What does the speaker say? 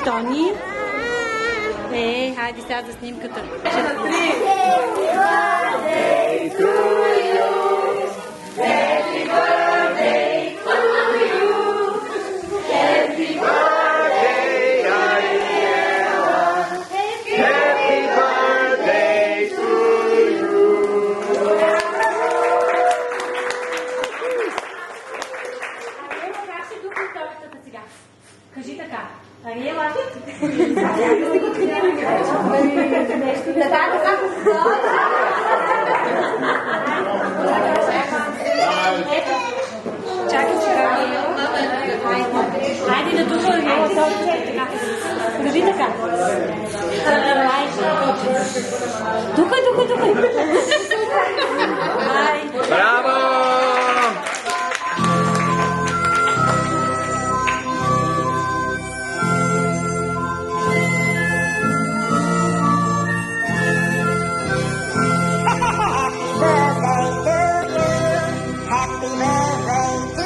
Тони. Хайде сега за снимката. Кажи така. Ариела. Чакай сега. Хайде да духа Ариела. Кажи така. Духай. Браво! Happy birthday to you. Happy birthday to